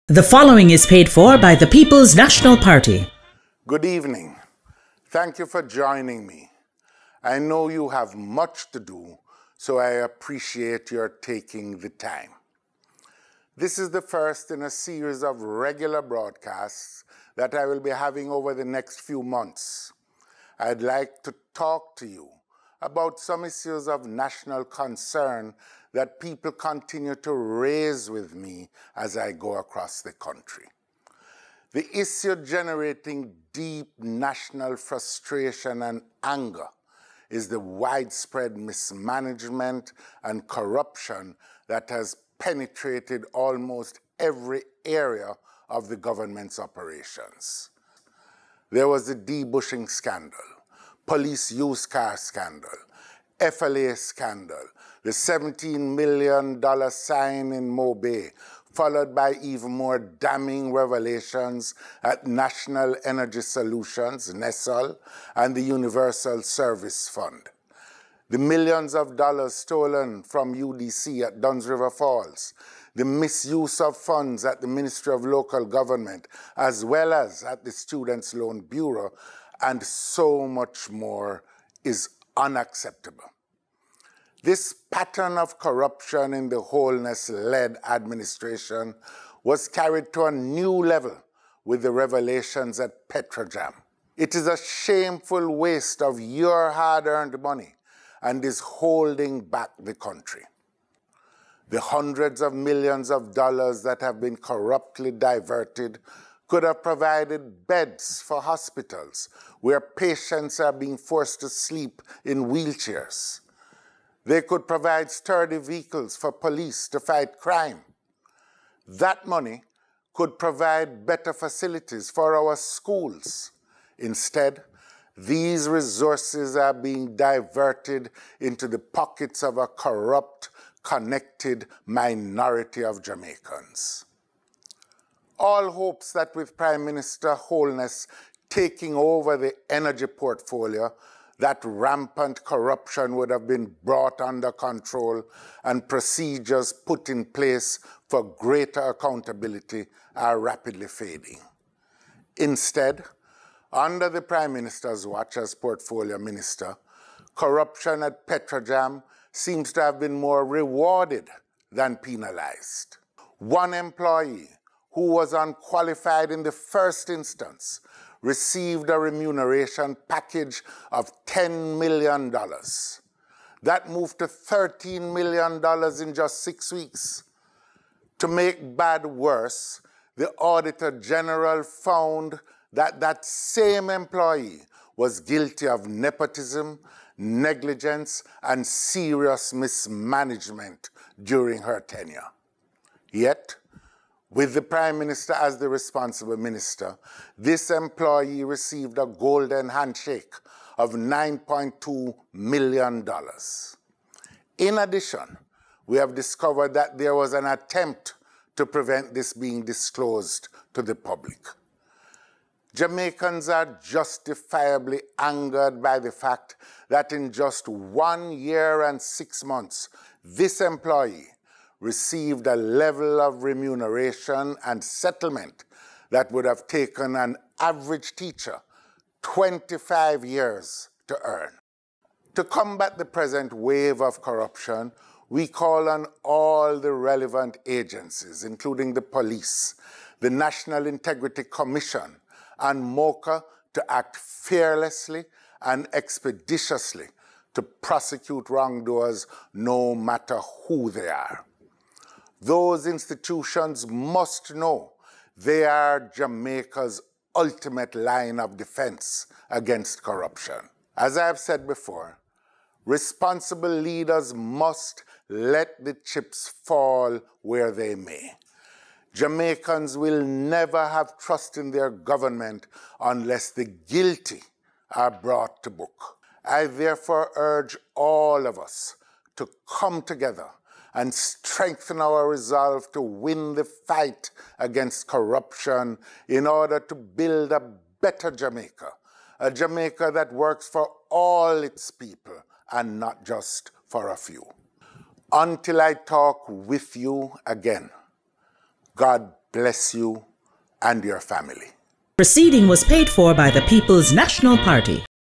The following is paid for by the People's National Party. Good evening. Thank you for joining me. I know you have much to do, so I appreciate your taking the time. This is the first in a series of regular broadcasts that I will be having over the next few months. I'd like to talk to you about some issues of national concern that people continue to raise with me as I go across the country. The issue generating deep national frustration and anger is the widespread mismanagement and corruption that has penetrated almost every area of the government's operations. There was the debushing scandal, police used car scandal, FLA scandal, the $17 million sign in Mobay, followed by even more damning revelations at National Energy Solutions, NESOL, and the Universal Service Fund. The millions of dollars stolen from UDC at Duns River Falls, the misuse of funds at the Ministry of Local Government, as well as at the Students' Loan Bureau, and so much more is unacceptable. This pattern of corruption in the Holness-led administration was carried to a new level with the revelations at Petrojam. It is a shameful waste of your hard-earned money and is holding back the country. The hundreds of millions of dollars that have been corruptly diverted could have provided beds for hospitals where patients are being forced to sleep in wheelchairs. They could provide sturdy vehicles for police to fight crime. That money could provide better facilities for our schools. Instead, these resources are being diverted into the pockets of a corrupt, connected minority of Jamaicans. All hopes that with Prime Minister Holness taking over the energy portfolio, that rampant corruption would have been brought under control and procedures put in place for greater accountability are rapidly fading. Instead, under the Prime Minister's watch as Portfolio Minister, corruption at Petrojam seems to have been more rewarded than penalized. One employee who was unqualified in the first instance received a remuneration package of $10 million. That moved to $13 million in just 6 weeks. To make bad worse, the Auditor General found that that same employee was guilty of nepotism, negligence, and serious mismanagement during her tenure. Yet, with the Prime Minister as the responsible minister, this employee received a golden handshake of $9.2 million. In addition, we have discovered that there was an attempt to prevent this being disclosed to the public. Jamaicans are justifiably angered by the fact that in just 1 year and 6 months, this employee received a level of remuneration and settlement that would have taken an average teacher 25 years to earn. To combat the present wave of corruption, we call on all the relevant agencies, including the police, the National Integrity Commission, and MOCA to act fearlessly and expeditiously to prosecute wrongdoers no matter who they are. Those institutions must know they are Jamaica's ultimate line of defense against corruption. As I have said before, responsible leaders must let the chips fall where they may. Jamaicans will never have trust in their government unless the guilty are brought to book. I therefore urge all of us to come together and strengthen our resolve to win the fight against corruption in order to build a better Jamaica, a Jamaica that works for all its people and not just for a few. Until I talk with you again, God bless you and your family. Proceeding was paid for by the People's National Party.